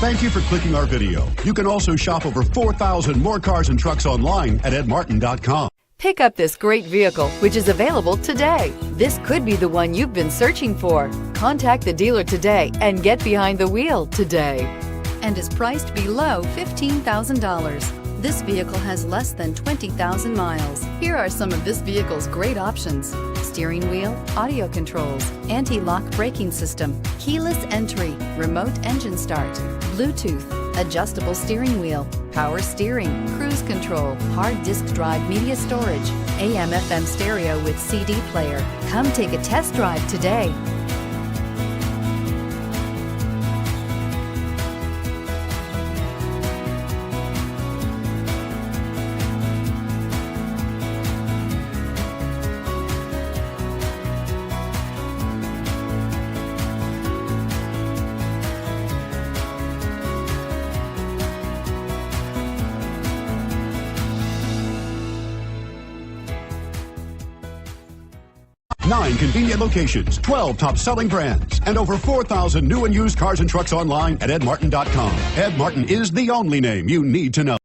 Thank you for clicking our video. You can also shop over 4,000 more cars and trucks online at edmartin.com. Pick up this great vehicle, which is available today. This could be the one you've been searching for. Contact the dealer today and get behind the wheel today. And is priced below $15,000. This vehicle has less than 20,000 miles. Here are some of this vehicle's great options: steering wheel audio controls, anti-lock braking system, keyless entry, remote engine start, Bluetooth, adjustable steering wheel, power steering, cruise control, hard disk drive media storage, AM/FM stereo with CD player. Come take a test drive today. Nine convenient locations, 12 top-selling brands, and over 4,000 new and used cars and trucks online at edmartin.com. Ed Martin is the only name you need to know.